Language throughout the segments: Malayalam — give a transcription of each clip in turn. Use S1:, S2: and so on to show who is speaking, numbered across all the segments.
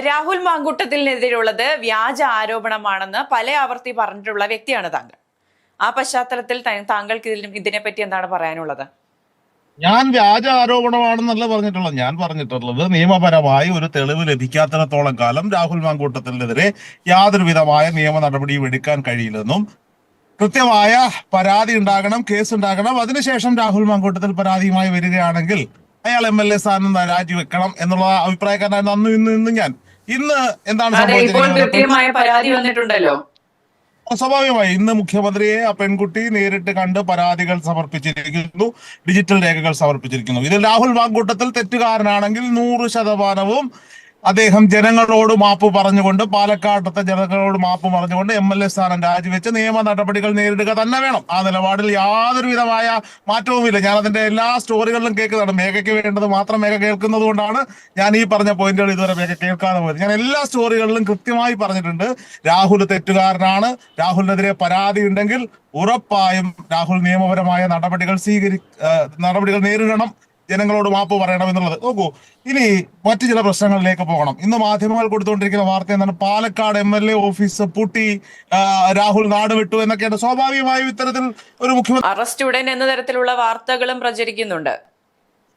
S1: രാഹുൽ മാങ്കൂട്ടത്തിനെതിരെയുള്ളത് വ്യാജ ആരോപണമാണെന്ന് പല ആവർത്തി പറഞ്ഞിട്ടുള്ള വ്യക്തിയാണ് താങ്കൾ. ആ പശ്ചാത്തലത്തിൽ താങ്കൾക്ക് ഇതിനെപ്പറ്റി എന്താണ് പറയാനുള്ളത്?
S2: ഞാൻ വ്യാജ ആരോപണമാണെന്നല്ല പറഞ്ഞിട്ടുള്ളത്. ഞാൻ പറഞ്ഞിട്ടുള്ളത് നിയമപരമായി ഒരു തെളിവ് ലഭിക്കാത്തിടത്തോളം കാലം രാഹുൽ മാങ്കൂട്ടത്തിനെതിരെ യാതൊരു വിധമായ നിയമ നടപടിയും എടുക്കാൻ കഴിയില്ലെന്നും കൃത്യമായ പരാതി ഉണ്ടാകണം, കേസ് ഉണ്ടാകണം. അതിനുശേഷം രാഹുൽ മാങ്കൂട്ടത്തിൽ പരാതിയുമായി വരികയാണെങ്കിൽ അയാൾ MLA സ്ഥാനം രാജിവെക്കണം എന്നുള്ള അഭിപ്രായക്കാരനായിരുന്നു അന്ന്. ഇന്ന് ഞാൻ എന്താണ്
S1: സംഭവിച്ചിരിക്കുന്നത്? പരാതി വന്നിട്ടുണ്ടല്ലോ.
S2: സ്വാഭാവികമായി ഇന്ന് മുഖ്യമന്ത്രിയെ ആ പെൺകുട്ടി നേരിട്ട് കണ്ട് പരാതികൾ സമർപ്പിച്ചിരിക്കുന്നു, ഡിജിറ്റൽ രേഖകൾ സമർപ്പിച്ചിരിക്കുന്നു. ഇതിൽ രാഹുൽ മാങ്കൂട്ടത്തിൽ തെറ്റുകാരനാണെങ്കിൽ 100% അദ്ദേഹം ജനങ്ങളോട് മാപ്പ് പറഞ്ഞുകൊണ്ട്, പാലക്കാട്ടത്തെ ജനങ്ങളോട് മാപ്പ് പറഞ്ഞുകൊണ്ട് MLA സ്ഥാനം രാജിവെച്ച് നിയമ നടപടികൾ നേരിടുക തന്നെ വേണം. ആ നിലപാടിൽ യാതൊരു വിധമായ മാറ്റവുമില്ല. ഞാൻ അതിന്റെ എല്ലാ സ്റ്റോറികളിലും കേൾക്കുന്നതാണ്. മേഘയ്ക്ക് വേണ്ടത് മാത്രം മേഘ കേൾക്കുന്നത് കൊണ്ടാണ് ഞാൻ ഈ പറഞ്ഞ പോയിന്റുകൾ ഇതുവരെ മേഘ കേൾക്കാതെ പോയത്. ഞാൻ എല്ലാ സ്റ്റോറികളിലും കൃത്യമായി പറഞ്ഞിട്ടുണ്ട്, രാഹുൽ തെറ്റുകാരനാണ്. രാഹുലിനെതിരെ പരാതി ഉണ്ടെങ്കിൽ ഉറപ്പായും രാഹുൽ നിയമപരമായ നടപടികൾ നേരിടണം, ജനങ്ങളോട് മാപ്പ് പറയണം എന്നുള്ളത്. നോക്കൂ, ഇനി മറ്റു ചില പ്രശ്നങ്ങളിലേക്ക് പോകണം. ഇന്ന് മാധ്യമങ്ങൾ കൊടുത്തുകൊണ്ടിരിക്കുന്ന വാർത്ത എന്താണ്? പാലക്കാട് MLA ഓഫീസ് പൂട്ടി, രാഹുൽ നാട് വിട്ടു എന്നൊക്കെയാണ്. സ്വാഭാവികമായും ഇത്തരത്തിൽ ഒരു മുഖ്യമന്ത്രി
S1: അറസ്റ്റ് ഉടൻ എന്ന തരത്തിലുള്ള വാർത്തകളും പ്രചരിക്കുന്നുണ്ട്.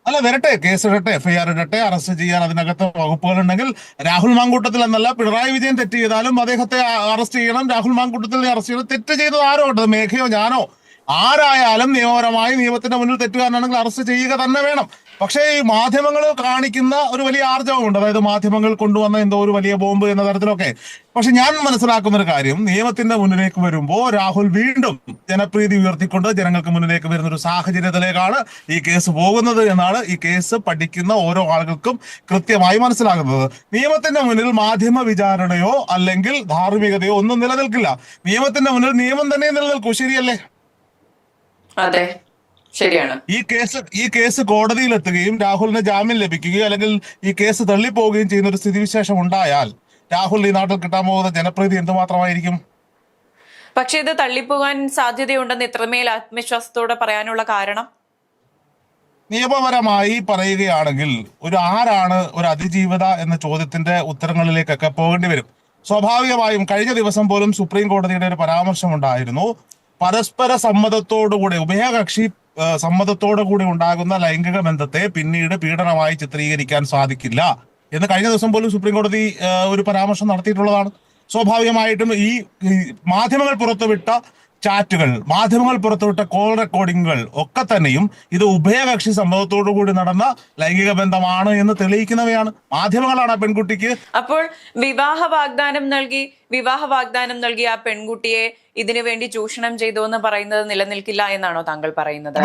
S2: അല്ല, വരട്ടെ, കേസ് ഇടട്ടെ, FIR ഇടട്ടെ, അറസ്റ്റ് ചെയ്യാൻ അതിനകത്ത് വകുപ്പുകൾ ഉണ്ടെങ്കിൽ രാഹുൽ മാങ്കൂട്ടത്തിൽ എന്നല്ല, പിണറായി വിജയൻ തെറ്റ് ചെയ്താലും അദ്ദേഹത്തെ അറസ്റ്റ് ചെയ്യണം, രാഹുൽ മാങ്കൂട്ടത്തിനെ അറസ്റ്റ് ചെയ്യണം. തെറ്റ് ചെയ്തത് ആരോ ഉണ്ടത്, മേഘയോ ഞാനോ ആരായാലും നിയമപരമായി നിയമത്തിന്റെ മുന്നിൽ തെറ്റുകാരനാണെങ്കിൽ അറസ്റ്റ് ചെയ്യുക തന്നെ വേണം. പക്ഷേ ഈ മാധ്യമങ്ങൾ കാണിക്കുന്ന ഒരു വലിയ ആർജവമുണ്ട്, അതായത് മാധ്യമങ്ങൾ കൊണ്ടുവന്ന എന്തോ ഒരു വലിയ ബോംബ് എന്ന തരത്തിലൊക്കെ. പക്ഷെ ഞാൻ മനസ്സിലാക്കുന്ന ഒരു കാര്യം, നിയമത്തിന്റെ മുന്നിലേക്ക് വരുമ്പോൾ രാഹുൽ വീണ്ടും ജനപ്രീതി ഉയർത്തിക്കൊണ്ട് ജനങ്ങൾക്ക് മുന്നിലേക്ക് വരുന്ന ഒരു സാഹചര്യത്തിലേക്കാണ് ഈ കേസ് പോകുന്നത് എന്നാണ് ഈ കേസ് പഠിക്കുന്ന ഓരോ ആളുകൾക്കും കൃത്യമായി മനസ്സിലാകുന്നത്. നിയമത്തിന്റെ മുന്നിൽ മാധ്യമ വിചാരണയോ അല്ലെങ്കിൽ ധാർമ്മികതയോ ഒന്നും നിലനിൽക്കില്ല. നിയമത്തിന്റെ മുന്നിൽ നിയമം തന്നെ നിലനിൽക്കൂ, ശരിയല്ലേ?
S1: അതെ, ശരിയാണ്.
S2: ഈ കേസ് കോടതിയിലെത്തുകയും രാഹുലിന് ജാമ്യം ലഭിക്കുകയോ അല്ലെങ്കിൽ ഈ കേസ് തള്ളിപ്പോവുകയും ചെയ്യുന്ന ഒരു സ്ഥിതിവിശേഷം ഉണ്ടായാൽ രാഹുൽ ഈ നാട്ടിൽ കിട്ടാൻ പോകുന്ന ജനപ്രീതി എന്തുമാത്രമായിരിക്കും?
S1: പക്ഷെ ഇത് തള്ളിപ്പോകാൻ സാധ്യതയുണ്ടെന്ന് ഇത്രമേൽ ആത്മവിശ്വാസത്തോടെ പറയാനുള്ള കാരണം?
S2: നിയമപരമായി പറയുകയാണെങ്കിൽ ആരാണ് ഒരു അതിജീവിത എന്ന ചോദ്യത്തിന്റെ ഉത്തരങ്ങളിലേക്കൊക്കെ പോകേണ്ടി വരും. സ്വാഭാവികമായും കഴിഞ്ഞ ദിവസം പോലും സുപ്രീം കോടതിയുടെ ഒരു പരാമർശം ഉണ്ടായിരുന്നു, പരസ്പര സമ്മതത്തോടുകൂടി, ഉഭയകക്ഷി സമ്മതത്തോടുകൂടി ഉണ്ടാകുന്ന ലൈംഗിക ബന്ധത്തെ പിന്നീട് പീഡനമായി ചിത്രീകരിക്കാൻ സാധിക്കില്ല എന്ന് കഴിഞ്ഞ ദിവസം പോലും സുപ്രീം കോടതി ഒരു പരാമർശം നടത്തിയിട്ടുള്ളതാണ്. സ്വാഭാവികമായിട്ടും ഈ മാധ്യമങ്ങൾ പുറത്തുവിട്ട ചാറ്റുകൾ, മാധ്യമങ്ങൾ പുറത്തുവിട്ട കോൾ റെക്കോർഡിങ്ങുകൾ ഒക്കെ തന്നെയും ഇത് ഉഭയകക്ഷി സമ്മതത്തോടു കൂടി നടന്ന ലൈംഗിക ബന്ധമാണ് എന്ന് തെളിയിക്കുന്നവയാണ്. മാധ്യമങ്ങളാണ് ആ പെൺകുട്ടിക്ക്
S1: അപ്പോൾ വിവാഹ വാഗ്ദാനം നൽകി ആ പെൺകുട്ടിയെ ഇതിനു വേണ്ടി ചൂഷണം ചെയ്തു എന്ന് പറയുന്നത് നിലനിൽക്കില്ല എന്നാണോ താങ്കൾ പറയുന്നത്?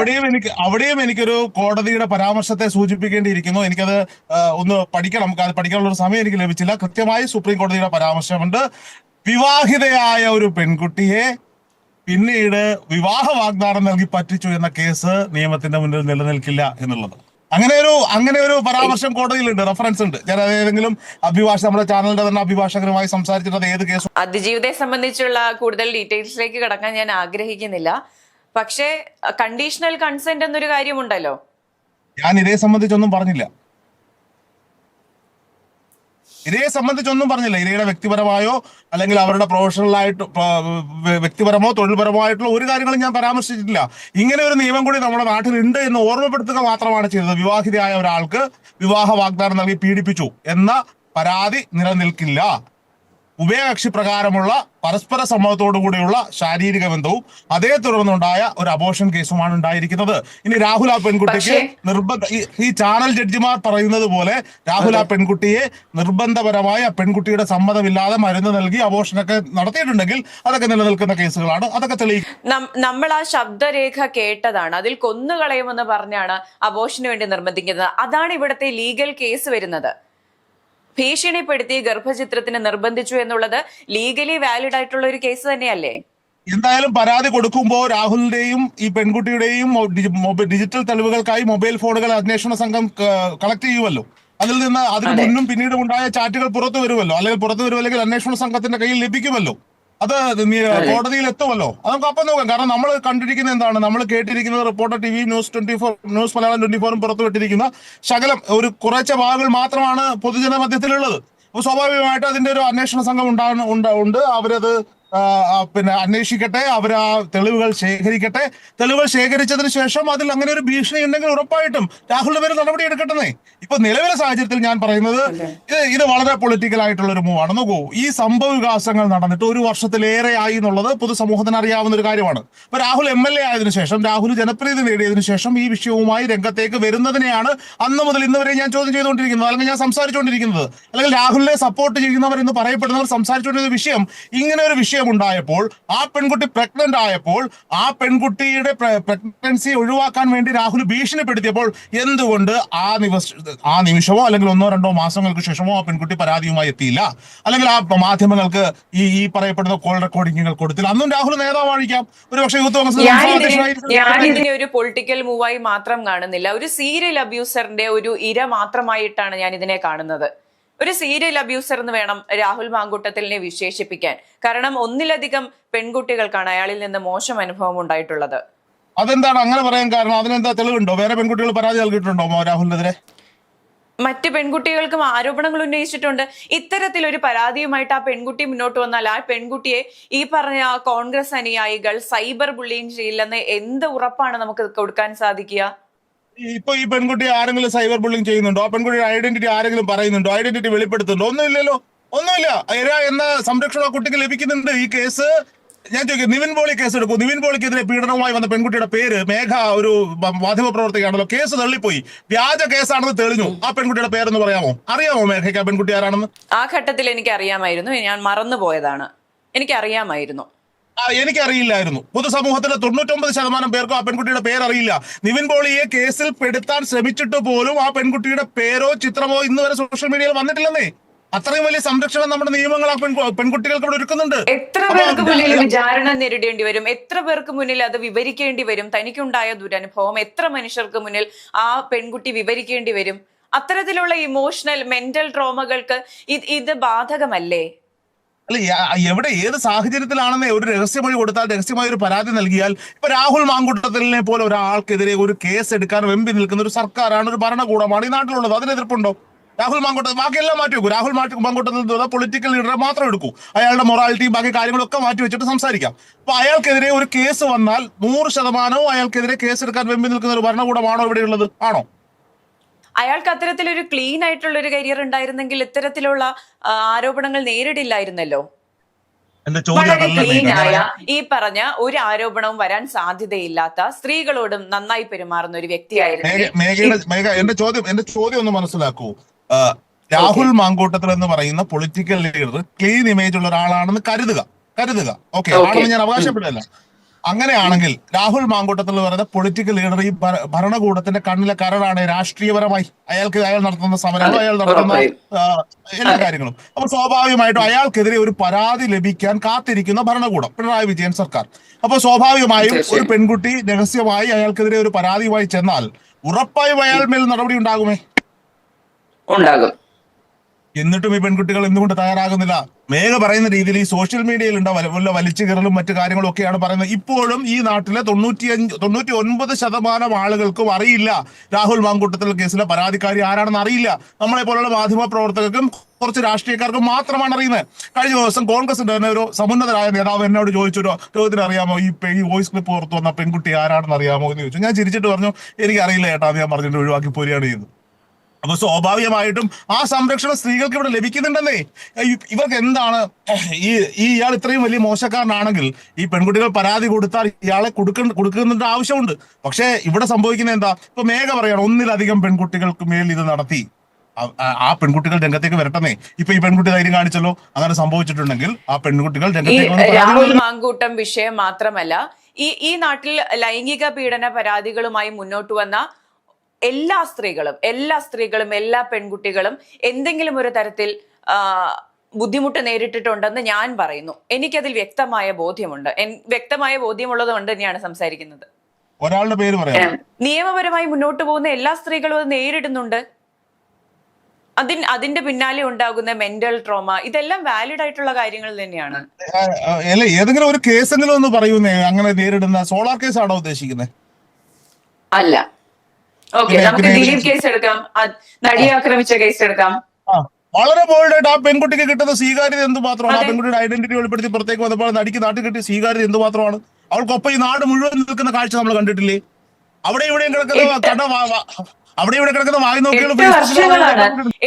S2: അവിടെയും എനിക്കൊരു കോടതിയുടെ പരാമർശത്തെ സൂചിപ്പിക്കേണ്ടിയിരിക്കുന്നു. എനിക്കത് ഒന്ന് പഠിക്കണം, അത് പഠിക്കാനുള്ള ഒരു സമയം എനിക്ക് ലഭിച്ചില്ല. കൃത്യമായി സുപ്രീം കോടതിയുടെ പരാമർശമുണ്ട്, വിവാഹിതയായ ഒരു പെൺകുട്ടിയെ പിന്നീട് വിവാഹ വാഗ്ദാനം നൽകി പറ്റിച്ചു എന്ന കേസ് നിയമത്തിന്റെ മുന്നിൽ നിലനിൽക്കില്ല എന്നുള്ളത്. അങ്ങനെ ഒരു പരാമർശം കോടതിയിലുണ്ട്, റെഫറൻസ് ഉണ്ട്. ഞാൻ ഏതെങ്കിലും നമ്മുടെ ചാനലിന്റെ തന്നെ അഭിഭാഷകരുമായി സംസാരിച്ചിട്ട് ഏത് കേസ്
S1: അതിജീവിതയെ സംബന്ധിച്ചുള്ള കൂടുതൽ ഡീറ്റെയിൽസിലേക്ക് കടക്കാൻ ഞാൻ ആഗ്രഹിക്കുന്നില്ല. പക്ഷേ കണ്ടീഷണൽ കൺസെന്റ് എന്നൊരു കാര്യമുണ്ടല്ലോ.
S2: ഞാൻ ഇതേ സംബന്ധിച്ചൊന്നും പറഞ്ഞില്ല. ഇരയുടെ വ്യക്തിപരമായോ അല്ലെങ്കിൽ അവരുടെ പ്രൊഫഷണലായിട്ട് വ്യക്തിപരമോ തൊഴിൽപരമായിട്ടുള്ള ഒരു കാര്യങ്ങളും ഞാൻ പരാമർശിച്ചിട്ടില്ല. ഇങ്ങനെ ഒരു നിയമം കൂടി നമ്മുടെ നാട്ടിലുണ്ട് എന്ന് ഓർമ്മപ്പെടുത്തുക മാത്രമാണ് ചെയ്തത്. വിവാഹിതയായ ഒരാൾക്ക് വിവാഹ വാഗ്ദാനം നൽകി പീഡിപ്പിച്ചു എന്ന പരാതി നിലനിൽക്കില്ല. ഉഭയകക്ഷി പ്രകാരമുള്ള പരസ്പര സമ്മതത്തോടു കൂടിയുള്ള ശാരീരിക ബന്ധവും അതേ തുടർന്നുണ്ടായ ഒരു അബോർഷൻ കേസുമാണ് ഉണ്ടായിരിക്കുന്നത്. ഇനി രാഹുൽ ആ പെൺകുട്ടിക്ക് ഈ ചാനൽ ജഡ്ജിമാർ പറയുന്നത് പോലെ രാഹുൽ ആ പെൺകുട്ടിയെ നിർബന്ധപരമായി ആ പെൺകുട്ടിയുടെ സമ്മതമില്ലാതെ മരുന്ന് നൽകി അബോർഷനൊക്കെ നടത്തിയിട്ടുണ്ടെങ്കിൽ അതൊക്കെ നിലനിൽക്കുന്ന കേസുകളാണ്. അതൊക്കെ തെളിയിക്കും.
S1: നമ്മൾ ആ ശബ്ദരേഖ കേട്ടതാണ്. അതിൽ കൊന്നുകളയുമെന്ന് പറഞ്ഞാണ് അബോർഷന് വേണ്ടി നിർബന്ധിക്കുന്നത്. അതാണ് ഇവിടുത്തെ ലീഗൽ കേസ് വരുന്നത്. ഭീഷണിപ്പെടുത്തി ഗർഭചിത്രത്തിന് നിർബന്ധിച്ചു എന്നുള്ളത് ലീഗലി വാലിഡ് ആയിട്ടുള്ള ഒരു കേസ് തന്നെയല്ലേ?
S2: എന്തായാലും പരാതി കൊടുക്കുമ്പോൾ രാഹുലിന്റെയും ഈ പെൺകുട്ടിയുടെയും ഡിജിറ്റൽ തെളിവുകൾക്കായി മൊബൈൽ ഫോണുകൾ അന്വേഷണ സംഘം കളക്ട് ചെയ്യുമല്ലോ. അതിൽ നിന്ന് അതിന് മുന്നും പിന്നീടും ഉണ്ടായ ചാറ്റുകൾ പുറത്തു വരുമല്ലെങ്കിൽ അന്വേഷണ സംഘത്തിന്റെ കയ്യിൽ ലഭിക്കുമല്ലോ. അത് കോടതിയിൽ എത്തുമല്ലോ. അത് നമുക്ക് അപ്പം നോക്കാം. കാരണം നമ്മൾ കണ്ടിരിക്കുന്നത് എന്താണ്, നമ്മൾ കേട്ടിരിക്കുന്നത് റിപ്പോർട്ടർ TV, ന്യൂസ് മലയാളം 24 പുറത്തുവിട്ടിരിക്കുന്ന ശകലം കുറച്ച ഭാഗങ്ങൾ മാത്രമാണ് പൊതുജന മധ്യത്തിലുള്ളത്. അപ്പൊ സ്വാഭാവികമായിട്ട് അതിന്റെ ഒരു അന്വേഷണ സംഘം ഉണ്ട്. അവരത് പിന്നെ അന്വേഷിക്കട്ടെ, അവർ ആ തെളിവുകൾ ശേഖരിക്കട്ടെ. തെളിവുകൾ ശേഖരിച്ചതിന് ശേഷം അതിൽ അങ്ങനെ ഒരു ഭീഷണി ഉണ്ടെങ്കിൽ ഉറപ്പായിട്ടും രാഹുലിന്റെ പേര് നടപടി എടുക്കട്ടെ. ഇപ്പൊ നിലവിലെ സാഹചര്യത്തിൽ ഞാൻ പറയുന്നത് ഇത് വളരെ പൊളിറ്റിക്കൽ ആയിട്ടുള്ള ഒരു മൂവാണ്. നോക്കൂ, ഈ സംഭവ വികാസങ്ങൾ നടന്നിട്ട് 1 വർഷത്തിലേറെ ആയി എന്നുള്ളത് പൊതുസമൂഹത്തിന് അറിയാവുന്ന ഒരു കാര്യമാണ്. ഇപ്പൊ രാഹുൽ MLA ആയതിനു ശേഷം, രാഹുൽ ജനപ്രീതി നേടിയതിനു ശേഷം ഈ വിഷയവുമായി രംഗത്തേക്ക് വരുന്നതിനെയാണ് അന്ന് മുതൽ ഇന്ന് വരെ ഞാൻ ചോദ്യം ചെയ്തുകൊണ്ടിരിക്കുന്നത്, അല്ലെങ്കിൽ ഞാൻ സംസാരിച്ചുകൊണ്ടിരിക്കുന്നത്, അല്ലെങ്കിൽ രാഹുലിനെ സപ്പോർട്ട് ചെയ്യുന്നവർ എന്ന് പറയപ്പെടുന്നവർ സംസാരിച്ചുകൊണ്ടിരുന്ന വിഷയം. ഇങ്ങനെ ഒരു വിഷയം ഉണ്ടായപ്പോൾ, ആ പെൺകുട്ടി പ്രഗ്നന്റ് ആയപ്പോൾ, ആ പെൺകുട്ടിയുടെ പ്രഗ്നൻസി ഒഴിവാക്കാൻ വേണ്ടി രാഹുൽ ഭീഷണിപ്പെടുത്തിയപ്പോൾ എന്തുകൊണ്ട് ആ നിമിഷമോ അല്ലെങ്കിൽ 1-2 മാസങ്ങൾക്ക് ശേഷമോ ആ പെൺകുട്ടി പരാതിയുമായി എത്തിയില്ല, അല്ലെങ്കിൽ ആ മാധ്യമങ്ങൾക്ക് ഈ പറയപ്പെടുന്ന കോൾ റെക്കോർഡിങ്ങുകൾ കൊടുത്തില്ല? അന്നും രാഹുൽ നേതാവായിരിക്കാം, ഒരു പക്ഷേ യൂത്ത് കോൺഗ്രസ്.
S1: ഞാനിതിനെ ഒരു പൊളിറ്റിക്കൽ മൂവായി മാത്രം കാണുന്നില്ല, ഒരു സീരിയൽ അബ്യൂസറിന്റെ ഒരു ഇര മാത്രമായിട്ടാണ് ഞാൻ ഇതിനെ കാണുന്നത്. ഒരു സീരിയൽ അബ്യൂസർ എന്ന് വേണം രാഹുൽ മാങ്കൂട്ടത്തിലിനെ വിശേഷിപ്പിക്കാൻ. കാരണം ഒന്നിലധികം പെൺകുട്ടികൾക്കാണ് അയാളിൽ നിന്ന് മോശം അനുഭവം ഉണ്ടായിട്ടുള്ളത്.
S2: അതെന്താണ് അങ്ങനെ പറയാൻ കാരണം? അതിനെന്താ തെളിവുണ്ടോ? വേറെ പെൺകുട്ടികൾ പരാതി നൽകിയിട്ടുണ്ടോ രാഹുലിനെതിരെ?
S1: മറ്റ് പെൺകുട്ടികൾക്കും ആരോപണങ്ങൾ ഉന്നയിച്ചിട്ടുണ്ട്. ഇത്തരത്തിലൊരു പരാതിയുമായിട്ട് ആ പെൺകുട്ടി മുന്നോട്ട് വന്നാൽ ആ പെൺകുട്ടിയെ ഈ പറഞ്ഞ കോൺഗ്രസ് അനുയായികൾ സൈബർ ബുള്ളിങ് ചെയ്യില്ലെന്ന് എന്ത് ഉറപ്പാണ് നമുക്ക് കൊടുക്കാൻ സാധിക്കുക?
S2: ഇപ്പൊ ഈ പെൺകുട്ടി ആരെങ്കിലും സൈബർ ബുള്ളിങ് ചെയ്യുന്നുണ്ടോ? ആ പെൺകുട്ടിയുടെ ഐഡന്റിറ്റി ആരെങ്കിലും പറയുന്നുണ്ടോ? ഐഡന്റിറ്റി വെളിപ്പെടുത്തുന്നുണ്ടോ? ഒന്നുമില്ലല്ലോ, ഒന്നുമില്ല. ഇര എന്ന സംരക്ഷണം ആ കുട്ടിക്ക് ലഭിക്കുന്നുണ്ട്. ഈ കേസ് ഞാൻ ചോദിക്കും, നിവിൻ പോളി കേസ് എടുക്കൂ. നിവിൻ പോളിക്കെതിരെ പീഡനവുമായി വന്ന പെൺകുട്ടിയുടെ പേര് മേഘ, ഒരു മാധ്യമ പ്രവർത്തകയാണല്ലോ. കേസ് തള്ളിപ്പോയി, വ്യാജ കേസാണെന്ന് തെളിഞ്ഞു. ആ പെൺകുട്ടിയുടെ പേരെന്ന് പറയാമോ? അറിയാമോ മേഘയ്ക്ക് ആ പെൺകുട്ടി ആരാണെന്ന്?
S1: ആ ഘട്ടത്തിൽ എനിക്ക് അറിയാമായിരുന്നു, ഞാൻ മറന്നുപോയതാണ്. എനിക്കറിയാമായിരുന്നു.
S2: എനിക്കറിയില്ലായിരുന്നു. പൊതുസമൂഹത്തിന്റെ 99% പേർക്കും ആ പെൺകുട്ടിയുടെ പേരറിയില്ല. നിവിൻ പോളിയെ കേസിൽ പെടുത്താൻ ശ്രമിച്ചിട്ട് പോലും ആ പെൺകുട്ടിയുടെ പേരോ ചിത്രമോ ഇന്ന് വരെ സോഷ്യൽ മീഡിയയിൽ വന്നിട്ടില്ലെന്നേ. അത്രയും വലിയ സംരക്ഷണം നമ്മുടെ നിയമങ്ങൾ ആ പെൺകുട്ടികൾക്ക് ഇവിടെ ഒരുക്കുന്നുണ്ട്.
S1: എത്ര പേർക്ക് മുന്നിൽ വിചാരണ നേരിടേണ്ടി വരും, എത്ര പേർക്ക് മുന്നിൽ അത് വിവരിക്കേണ്ടി വരും, തനിക്കുണ്ടായ ദുരനുഭവം എത്ര മനുഷ്യർക്ക് മുന്നിൽ ആ പെൺകുട്ടി വിവരിക്കേണ്ടി വരും? അത്തരത്തിലുള്ള ഇമോഷണൽ മെന്റൽ ട്രോമകൾക്ക് ഇത് ബാധകമല്ലേ?
S2: അല്ല, എവിടെ ഏത് സാഹചര്യത്തിലാണെന്നേ. ഒരു രഹസ്യമൊഴി കൊടുത്താൽ, രഹസ്യമായ ഒരു പരാതി നൽകിയാൽ, ഇപ്പൊ രാഹുൽ മാങ്കൂട്ടത്തിലിനെ പോലെ ഒരാൾക്കെതിരെ ഒരു കേസ് എടുക്കാൻ വെമ്പി നിൽക്കുന്ന ഒരു സർക്കാരാണ്, ഒരു ഭരണകൂടമാണ് ഈ നാട്ടിലുള്ളത്. അതിന് എതിർപ്പുണ്ടോ? രാഹുൽ മാങ്കൂട്ടത്തിൽ ബാക്കിയെല്ലാം മാറ്റി വെക്കൂ. രാഹുൽ മാങ്കൂട്ടത്തിൽ പൊളിറ്റിക്കൽ ലീഡറെ മാത്രം എടുക്കൂ. അയാളുടെ മൊറാലിറ്റി ബാക്കി കാര്യങ്ങളൊക്കെ മാറ്റി വെച്ചിട്ട് സംസാരിക്കാം. അപ്പൊ അയാൾക്കെതിരെ ഒരു കേസ് വന്നാൽ 100% അയാൾക്കെതിരെ കേസ് എടുക്കാൻ വെമ്പി നിൽക്കുന്ന ഒരു ഭരണകൂടമാണോ ഇവിടെയുള്ളത്? ആണോ?
S1: അയാൾക്ക് അത്തരത്തിലൊരു ക്ലീൻ ആയിട്ടുള്ള ഒരു കരിയർ ഉണ്ടായിരുന്നെങ്കിൽ ഇത്തരത്തിലുള്ള ആരോപണങ്ങൾ നേരിടില്ലായിരുന്നല്ലോ. വളരെ ക്ലീൻ ആയ, ഈ പറഞ്ഞ ഒരു ആരോപണവും വരാൻ സാധ്യതയില്ലാത്ത, സ്ത്രീകളോടും നന്നായി പെരുമാറുന്ന ഒരു വ്യക്തിയായിരുന്നു.
S2: എന്റെ ചോദ്യം ഒന്ന് മനസ്സിലാക്കൂ. രാഹുൽ മാങ്കൂട്ടത്തിൽ എന്ന് പറയുന്ന പൊളിറ്റിക്കൽ ലീഡർ ക്ലീൻ ഇമേജ് ഉള്ള ഒരാളാണെന്ന് കരുതുക. ഓക്കെ, ആണെന്ന് ഞാൻ അവകാശപ്പെടില്ല. അങ്ങനെയാണെങ്കിൽ രാഹുൽ മാങ്കൂട്ടത്തിൽ എന്ന് പറയുന്ന പൊളിറ്റിക്കൽ ലീഡർ ഈ ഭരണകൂടത്തിന്റെ കണ്ണിലെ കരടാണ് രാഷ്ട്രീയപരമായി. അയാൾ നടത്തുന്ന സമരങ്ങളും അയാൾ നടത്തുന്ന എല്ലാ കാര്യങ്ങളും. അപ്പൊ സ്വാഭാവികമായിട്ടും അയാൾക്കെതിരെ ഒരു പരാതി ലഭിക്കാൻ കാത്തിരിക്കുന്ന ഭരണകൂടം, പിണറായി വിജയൻ സർക്കാർ. അപ്പൊ സ്വാഭാവികമായും ഒരു പെൺകുട്ടി രഹസ്യമായി അയാൾക്കെതിരെ ഒരു പരാതിയുമായി ചെന്നാൽ ഉറപ്പായും അയാൾ മേൽ നടപടി ഉണ്ടാകും. എന്നിട്ടും ഈ പെൺകുട്ടികൾ എന്തുകൊണ്ട് തയ്യാറാകുന്നില്ല? മേഘ പറയുന്ന രീതിയിൽ ഈ സോഷ്യൽ മീഡിയയിൽ ഉണ്ടാവില്ല വലിച്ചു കീറലും മറ്റു കാര്യങ്ങളും ഒക്കെയാണ് പറയുന്നത്. ഇപ്പോഴും ഈ നാട്ടിലെ 99% ആളുകൾക്കും അറിയില്ല രാഹുൽ മാങ്കൂട്ടത്തിൽ കേസിലെ പരാതിക്കാരി ആരാണെന്ന് അറിയില്ല. നമ്മളെ പോലുള്ള മാധ്യമ പ്രവർത്തകർക്കും കുറച്ച് രാഷ്ട്രീയക്കാർക്കും മാത്രമാണ് അറിയുന്നത്. കഴിഞ്ഞ ദിവസം കോൺഗ്രസിന്റെ തന്നെ ഒരു സമുന്നതരായ നേതാവ് എന്നോട് ചോദിച്ചൊരു ചോദ്യത്തിന് അറിയാമോ ഈ വോയിസ് ക്ലിപ്പ് പുറത്തു വന്ന പെൺകുട്ടി ആരാണെന്ന് അറിയാമോ എന്ന് ചോദിച്ചു. ഞാൻ ചിരിച്ചിട്ട് പറഞ്ഞു, എനിക്ക് അറിയില്ല ചേട്ടാ, അത് ഞാൻ പറഞ്ഞിട്ട് ഒഴിവാക്കി പോരുകയാണ് ചെയ്തത്. അപ്പൊ സ്വാഭാവികമായിട്ടും ആ സംരക്ഷണം സ്ത്രീകൾക്ക് ഇവിടെ ലഭിക്കുന്നുണ്ടെന്നേ. ഇവർക്ക് എന്താണ് ഇയാൾ ഇത്രയും വലിയ മോശക്കാരനാണെങ്കിൽ ഈ പെൺകുട്ടികൾ പരാതി കൊടുത്താൽ ഇയാളെ കൊടുക്കുന്നതിന്റെ ആവശ്യമുണ്ട്. പക്ഷെ ഇവിടെ സംഭവിക്കുന്നത് എന്താ? ഇപ്പൊ മേഘ പറയാണ്, 1-ലധികം പെൺകുട്ടികൾക്ക് മേൽ ഇത് നടത്തി. ആ പെൺകുട്ടികൾ രംഗത്തേക്ക് വരട്ടെന്നേ. ഇപ്പൊ ഈ പെൺകുട്ടി ധൈര്യം കാണിച്ചല്ലോ. അങ്ങനെ സംഭവിച്ചിട്ടുണ്ടെങ്കിൽ ആ പെൺകുട്ടികൾ രംഗത്തേക്ക്.
S1: രാഹുൽ മാങ്കൂട്ടം വിഷയം മാത്രമല്ല, ഈ നാട്ടിൽ ലൈംഗിക പീഡന പരാതികളുമായി മുന്നോട്ട് വന്ന എല്ലാ സ്ത്രീകളും എല്ലാ പെൺകുട്ടികളും എന്തെങ്കിലും ഒരു തരത്തിൽ ബുദ്ധിമുട്ട് നേരിട്ടിട്ടുണ്ടെന്ന് ഞാൻ പറയുന്നു. എനിക്കതിൽ വ്യക്തമായ ബോധ്യമുള്ളത് കൊണ്ട് തന്നെയാണ് സംസാരിക്കുന്നത്.
S2: ഒരാളുടെ പേര് പറയാം.
S1: നിയമപരമായി മുന്നോട്ട് പോകുന്ന എല്ലാ സ്ത്രീകളും അത് നേരിടുന്നുണ്ട്. അതിന്റെ പിന്നാലെ ഉണ്ടാകുന്ന മെന്റൽ ട്രോമ, ഇതെല്ലാം വാലിഡ് ആയിട്ടുള്ള കാര്യങ്ങൾ തന്നെയാണ്.
S2: ഏതെങ്കിലും ഒരു കേസെങ്കിലും ഒന്ന് പറയുന്നേ, അങ്ങനെ നേരിടുന്ന. സോളാർ കേസാണോ ഉദ്ദേശിക്കുന്നത്?
S1: അല്ല. ഓക്കെ, നമുക്ക് ദിലീപ് കേസ് എടുക്കാം, നടിയെ ആക്രമിച്ച കേസ് എടുക്കാം.
S2: വളരെ ബോൾഡായിട്ട് ആ പെൺകുട്ടിക്ക് കിട്ടുന്ന സ്വീകാര്യത എന്തുമാത്രമാണ്. ആ
S1: അതെ.
S2: പെൺകുട്ടിയുടെ ഐഡന്റിറ്റി വെളിപ്പെടുത്തി പുറത്തേക്ക് വന്നപ്പോൾ നടിക്ക് നാട്ടിൽ കിട്ടിയ സ്വീകാര്യത എന്തുമാത്രമാണ്. അവൾക്കൊപ്പം ഈ നാട് മുഴുവൻ നിൽക്കുന്ന കാഴ്ച നമ്മൾ കണ്ടിട്ടില്ലേ. അവിടെ ഇവിടെയും കിടക്കുന്ന
S1: എട്ട്
S2: അവിടെ ഇവിടെ കിടക്കുന്ന വായി നോക്കികൾ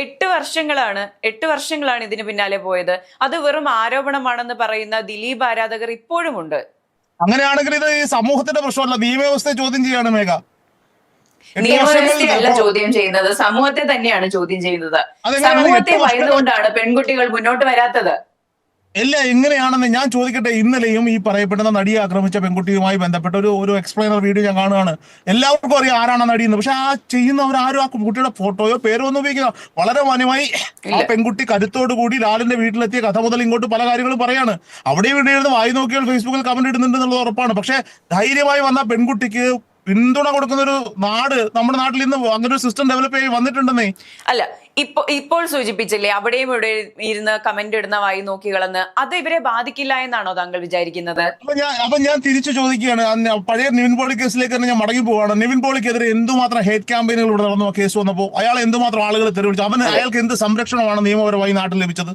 S1: 8 വർഷങ്ങളാണ് 8 വർഷങ്ങളാണ് ഇതിന് പിന്നാലെ പോയത്. അത് വെറും ആരോപണമാണെന്ന് പറയുന്ന ദിലീപ് ആരാധകർ ഇപ്പോഴും ഉണ്ട്.
S2: അങ്ങനെയാണെങ്കിൽ ഇത് ഈ സമൂഹത്തിന്റെ പ്രശ്നമല്ല, നിയമവ്യവസ്ഥയെ ചോദ്യം ചെയ്യാണ് മേഘ. 8
S1: നിയമവ്യവസ്ഥയല്ല
S2: വർഷങ്ങളിൽ
S1: ചോദ്യം ചെയ്യുന്നത്, സമൂഹത്തെ തന്നെയാണ് ചോദ്യം ചെയ്യുന്നത്.
S2: അതെങ്ങനെയാണ്
S1: സമൂഹത്തെ
S2: 8 വർഷം
S1: ഭയന്നുകൊണ്ടാണ് പെൺകുട്ടികൾ മുന്നോട്ട് വരാത്തത്.
S2: ഇല്ല, എങ്ങനെയാണെന്ന് ഞാൻ ചോദിക്കട്ടെ. ഇന്നലെയും ഈ പറയപ്പെടുന്ന നടിയെ ആക്രമിച്ച പെൺകുട്ടിയുമായി ബന്ധപ്പെട്ട ഒരു എക്സ്പ്ലെയിനർ വീഡിയോ ഞാൻ കാണുകയാണ്. എല്ലാവർക്കും അറിയാം ആരാണ് നടിയെന്ന്. പക്ഷെ ആ ചെയ്യുന്നവരാരും ആ കുട്ടിയുടെ ഫോട്ടോയോ പേരോ ഒന്നും ഉപയോഗിക്കുക. വളരെ മാന്യമായി ആ പെൺകുട്ടി കരുത്തോടു കൂടി ലാലിന്റെ വീട്ടിലെത്തിയ കഥ മുതൽ ഇങ്ങോട്ട് പല കാര്യങ്ങളും പറയാണ്. അവിടെ ഇവിടെ ഇരുന്ന് വായി നോക്കിയാൽ ഫേസ്ബുക്കിൽ കമന്റ് ഇടുന്നുണ്ട് എന്നുള്ളത് ഉറപ്പാണ്. പക്ഷെ ധൈര്യമായി വന്ന പെൺകുട്ടിക്ക് പിന്തുണ കൊടുക്കുന്ന ഒരു നാട് നമ്മുടെ നാട്ടിൽ ഇന്ന് അങ്ങനെ ഒരു സിസ്റ്റം ഡെവലപ്പ് ചെയ്ത് വന്നിട്ടുണ്ടെന്നേ.
S1: അല്ല, ഇപ്പോൾ സൂചിപ്പിച്ചില്ലേ അവിടെയും ഇവിടെ ഇരുന്ന് കമന്റ് ഇടുന്ന വായി നോക്കികളെന്ന്. അത് ഇവരെ ബാധിക്കില്ല എന്നാണോ താങ്കൾ വിചാരിക്കുന്നത്?
S2: അപ്പൊ ഞാൻ തിരിച്ചു ചോദിക്കുകയാണ്. പഴയ നിവിൻ പോളി കേസിലേക്ക് തന്നെ ഞാൻ മടങ്ങി പോവാണ്. നിവിൻ പോളിക്കെതിരെ എന്തുമാത്രം ഹേറ്റ് ക്യാമ്പയിനുകൾ ഇവിടെ നടന്നു കേസ് വന്നപ്പോൾ അയാൾ എന്തുമാത്രം ആളുകൾ തെരുവിളിച്ചു. അയാൾക്ക് എന്ത് സംരക്ഷണമാണ് നിയമപരമായി നാട്ടിൽ ലഭിച്ചത്?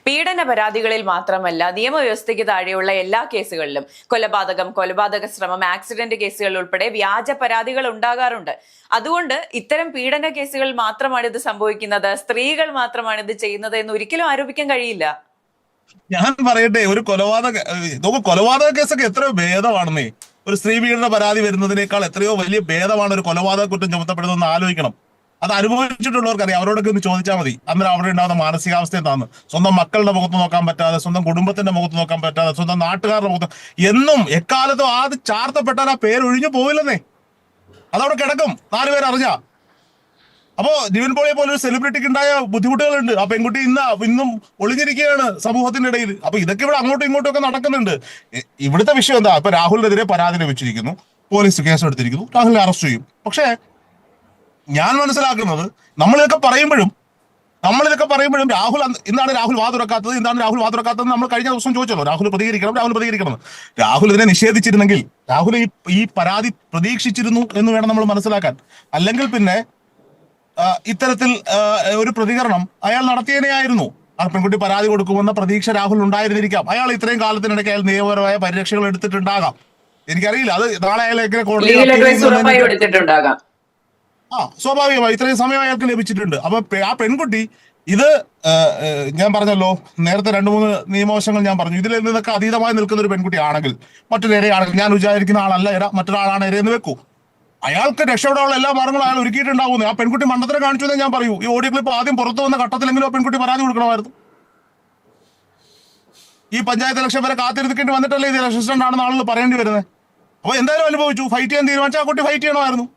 S1: പീഡന പരാതികളിൽ മാത്രമല്ല, നിയമവ്യവസ്ഥയ്ക്ക് താഴെയുള്ള എല്ലാ കേസുകളിലും കൊലപാതക ശ്രമം, ആക്സിഡന്റ് കേസുകൾ ഉൾപ്പെടെ വ്യാജ പരാതികൾ ഉണ്ടാകാറുണ്ട്. അതുകൊണ്ട് ഇത്തരം പീഡന കേസുകളിൽ മാത്രമാണ് ഇത് സംഭവിക്കുന്നത്, സ്ത്രീകൾ മാത്രമാണ് ഇത് ചെയ്യുന്നത് എന്ന് ഒരിക്കലും ആരോപിക്കാൻ കഴിയില്ല.
S2: ഞാൻ പറയട്ടെ, ഒരു കൊലപാതക കേസൊക്കെ എത്രയോ ഭേദമാണെന്നേ. ഒരു സ്ത്രീ പീഡന പരാതി വരുന്നതിനേക്കാൾ എത്രയോ വലിയ ഭേദമാണ് ഒരു കൊലപാതക കുറ്റം ചുമത്തപ്പെടുന്നതെന്ന് ആലോചിക്കണം. അത് അനുഭവിച്ചിട്ടുള്ളവർക്കറിയാം. അവരോടൊക്കെ ഒന്ന് ചോദിച്ചാൽ മതി. അന്നേരം അവിടെ ഉണ്ടാകുന്ന മാനസികാവസ്ഥ എന്താന്ന്. സ്വന്തം മക്കളുടെ മുഖത്ത് നോക്കാൻ പറ്റാതെ, സ്വന്തം കുടുംബത്തിന്റെ മുഖത്ത് നോക്കാൻ പറ്റാതെ, സ്വന്തം നാട്ടുകാരുടെ മുഖത്ത് എന്നും എക്കാലത്തും അത് ചാർത്തപ്പെട്ടാൽ ആ പേര് ഒഴിഞ്ഞു പോവില്ലെന്നേ. അതവിടെ കിടക്കും, 4 പേര് അറിഞ്ഞ. അപ്പോ നിവിൻ പോളിയെ പോലെ ഒരു സെലിബ്രിറ്റിക്ക് ഉണ്ടായ ബുദ്ധിമുട്ടുകളുണ്ട്. ആ പെൺകുട്ടി ഇന്നും ഒളിഞ്ഞിരിക്കുകയാണ് സമൂഹത്തിന്റെ ഇടയിൽ. അപ്പൊ ഇതൊക്കെ ഇവിടെ അങ്ങോട്ടും ഇങ്ങോട്ടും ഒക്കെ നടക്കുന്നുണ്ട്. ഇവിടുത്തെ വിഷയം എന്താ? ഇപ്പൊ രാഹുലിനെതിരെ പരാതി ലഭിച്ചിരിക്കുന്നു, പോലീസ് കേസെടുത്തിരിക്കുന്നു, രാഹുലിനെ അറസ്റ്റ് ചെയ്യും. പക്ഷേ ഞാൻ മനസ്സിലാക്കുന്നത് നമ്മളിതൊക്കെ പറയുമ്പോഴും രാഹുൽ എന്താണ് രാഹുൽ വാ തുറക്കാത്തത് നമ്മൾ കഴിഞ്ഞ ദിവസം ചോദിച്ചല്ലോ. രാഹുൽ പ്രതികരിക്കണം. രാഹുൽ ഇതിനെ നിഷേധിച്ചിരുന്നെങ്കിൽ രാഹുൽ ഈ പരാതി പ്രതീക്ഷിച്ചിരുന്നു എന്ന് വേണം നമ്മൾ മനസ്സിലാക്കാൻ. അല്ലെങ്കിൽ പിന്നെ ഇത്തരത്തിൽ ഒരു പ്രതികരണം അയാൾ നടത്തിയതിനെയായിരുന്നു. ആ പെൺകുട്ടി പരാതി കൊടുക്കുമെന്ന പ്രതീക്ഷ രാഹുൽ ഉണ്ടായിരുന്നിരിക്കാം. അയാൾ ഇത്രയും കാലത്തിനിടയ്ക്ക് അയാൾ നിയമപരമായ പരിരക്ഷകൾ എടുത്തിട്ടുണ്ടാകാം. എനിക്കറിയില്ല. അത് നാളെ അയാൾ എങ്ങനെ
S1: കോടതി
S2: സ്വാഭാവികമായി ഇത്രയും സമയം അയാൾക്ക് ലഭിച്ചിട്ടുണ്ട്. അപ്പൊ ആ പെൺകുട്ടി ഇത് ഞാൻ പറഞ്ഞല്ലോ നേരത്തെ 2-3 നിയമവശങ്ങൾ ഞാൻ പറഞ്ഞു. ഇതിൽ നിന്നൊക്കെ അതീതമായി നിൽക്കുന്ന ഒരു പെൺകുട്ടി ആണെങ്കിൽ, മറ്റൊരു ഇരയാണെങ്കിൽ, ഞാൻ വിചാരിക്കുന്ന ആളല്ല ഇര, മറ്റൊരാളാണ് ഇരയെന്ന് വെക്കൂ, അയാൾക്ക് രക്ഷപ്പെടാനുള്ള എല്ലാ മാർഗങ്ങളും അയാൾ ഒരുക്കിയിട്ടുണ്ടാവുന്നത്. ആ പെൺകുട്ടി മണ്ടത്തരം കാണിച്ചു എന്ന് ഞാൻ പറയൂ. ഈ ഓഡിയോ ക്ലിപ്പ് ആദ്യം പുറത്തു വന്ന ഘട്ടത്തിലെങ്കിലും ആ പെൺകുട്ടി പരാതി കൊടുക്കണമായിരുന്നു. ഈ പഞ്ചായത്ത് ഇലക്ഷൻ വരെ കാത്തിരുത്തേണ്ടി വന്നിട്ടല്ലേ ഇത് അസിസ്റ്റന്റ് ആണെന്ന് ആളുകൾ പറയേണ്ടി വരുന്നത്. അപ്പൊ എന്തായാലും അനുഭവിച്ചു. ഫൈറ്റ് ചെയ്യാൻ തീരുമാനിച്ചാൽ ആ കുട്ടി ഫൈറ്റ് ചെയ്യണമായിരുന്നു.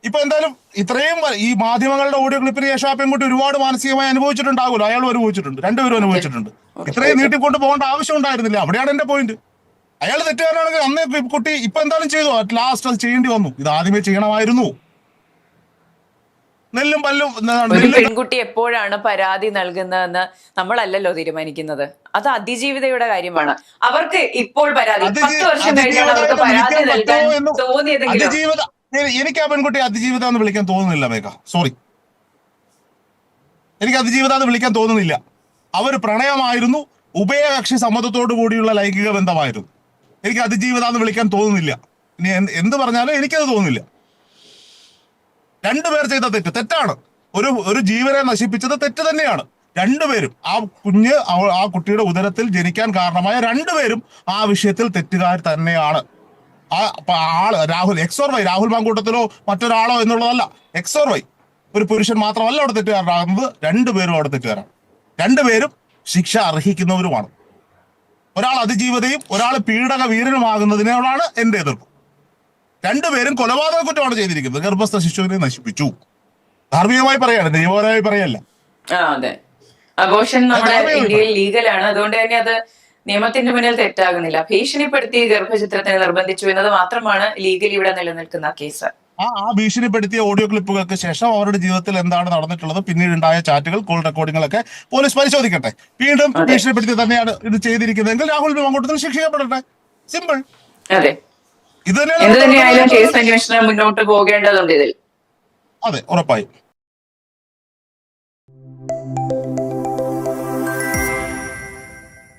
S2: ഇപ്പൊ എന്തായാലും ഇത്രയും ഈ മാധ്യമങ്ങളുടെ ഓഡിയോ ക്ലിപ്പിന് ശേഷം ആ പെൺകുട്ടി ഒരുപാട് മാനസികമായി അനുഭവിച്ചിട്ടുണ്ടാകുമല്ലോ. അയാളും അനുഭവിച്ചിട്ടുണ്ട്, രണ്ടുപേരും അനുഭവിച്ചിട്ടുണ്ട്. ഇത്രയും നീട്ടിക്കൊണ്ട് പോകേണ്ട ആവശ്യം ഉണ്ടായിരുന്നില്ല. അവിടെയാണ് എന്റെ പോയിന്റ്. അയാൾ തെറ്റുകാരനാണെങ്കിൽ അന്നേ കുട്ടി ഇപ്പൊ എന്തായാലും ചെയ്തു, അറ്റ് ലാസ്റ്റ് അത് ചെയ്യേണ്ടി വന്നു. ഇത് ആദ്യമേ ചെയ്യണമായിരുന്നു. നെല്ലും പല്ലും.
S1: ഒരു പെൺകുട്ടി എപ്പോഴാണ് പരാതി നൽകുന്നതെന്ന് നമ്മളല്ലല്ലോ തീരുമാനിക്കുന്നത്. അത് അതിജീവിതയുടെ കാര്യമാണ്. അവർക്ക് ഇപ്പോൾ പരാതി 10 വർഷം കഴിഞ്ഞാണ് അവർക്ക് പരാതി നൽകാൻ തോന്നിയതെങ്കിലും
S2: എനിക്ക് ആ പെൺകുട്ടി അതിജീവിത എന്ന് വിളിക്കാൻ തോന്നുന്നില്ല മേഘ. സോറി, എനിക്ക് അതിജീവിത എന്ന് വിളിക്കാൻ തോന്നുന്നില്ല. അവർ പ്രണയമായിരുന്നു, ഉഭയകക്ഷി സമ്മതത്തോടു കൂടിയുള്ള ലൈംഗിക ബന്ധമായിരുന്നു. എനിക്ക് അതിജീവിത എന്ന് വിളിക്കാൻ തോന്നുന്നില്ല. ഇനി എന്ത് പറഞ്ഞാലും എനിക്കത് തോന്നുന്നില്ല. 2 പേർ ചെയ്ത തെറ്റാണ്. ഒരു ജീവനെ നശിപ്പിച്ചത് തെറ്റ് തന്നെയാണ്. 2 പേരും ആ കുട്ടിയുടെ ഉദരത്തിൽ ജനിക്കാൻ കാരണമായ 2 പേരും ആ വിഷയത്തിൽ തെറ്റുകാർ തന്നെയാണ്. രാഹുൽ XY രാഹുൽ മാങ്കൂട്ടത്തിലോ മറ്റൊരാളോ എന്നുള്ളതല്ല. XY ഒരു പുരുഷൻ മാത്രമല്ല അവിടെ തെറ്റുകാരനാകുന്നത്. 2 പേരും അവിടെ തെറ്റുകാരാണ്. 2 പേരും ശിക്ഷ അർഹിക്കുന്നവരുമാണ്. ഒരാൾ അതിജീവിതയും ഒരാൾ പീഡക വീരനുമാകുന്നതിനോടാണ് എന്റെ എതിർപ്പ്. 2 പേരും കൊലപാതക കുറ്റമാണ് ചെയ്തിരിക്കുന്നത്. ഗർഭസ്ഥ ശിശുവിനെ നശിപ്പിച്ചു. ധാർമ്മികമായി പറയാണ്, നിയമപരമായി പറയല്ല.
S1: അതെ, അബോർഷൻ നമ്മുടെ ഇന്ത്യയിൽ ലീഗലാണ്. അതുകൊണ്ട് തന്നെ അത് നിയമത്തിന്റെ മുന്നിൽ തെറ്റാകുന്നില്ല. ഭീഷണിപ്പെടുത്തി ഗർഭചിത്രത്തിന് നിർബന്ധിച്ചു എന്നത് മാത്രമാണ് ലീഗലി ഇവിടെ നിലനിൽക്കുന്ന കേസ്.
S2: ആ ഭീഷണിപ്പെടുത്തിയ ഓഡിയോ ക്ലിപ്പുകൾക്ക് ശേഷം അവരുടെ ജീവിതത്തിൽ എന്താണ് നടന്നിട്ടുള്ളത്, പിന്നീട് ഉണ്ടായ ചാറ്റുകൾ, കോൾ റെക്കോർഡിങ്ങളൊക്കെ പോലീസ് പരിശോധിക്കട്ടെ. വീണ്ടും ഭീഷണിപ്പെടുത്തി തന്നെയാണ് ഇത് ചെയ്തിരിക്കുന്നതെങ്കിൽ രാഹുൽ മാങ്കൂട്ടത്തിൽ ശിക്ഷിക്കപ്പെടട്ടെ. സിമ്പിൾ.
S1: അതെ,
S2: ഇത്
S1: തന്നെയായാലും കേസ് അന്വേഷണം മുന്നോട്ട് പോകേണ്ടതുണ്ട് ഇതിൽ.
S2: അതെ, ഉറപ്പായും.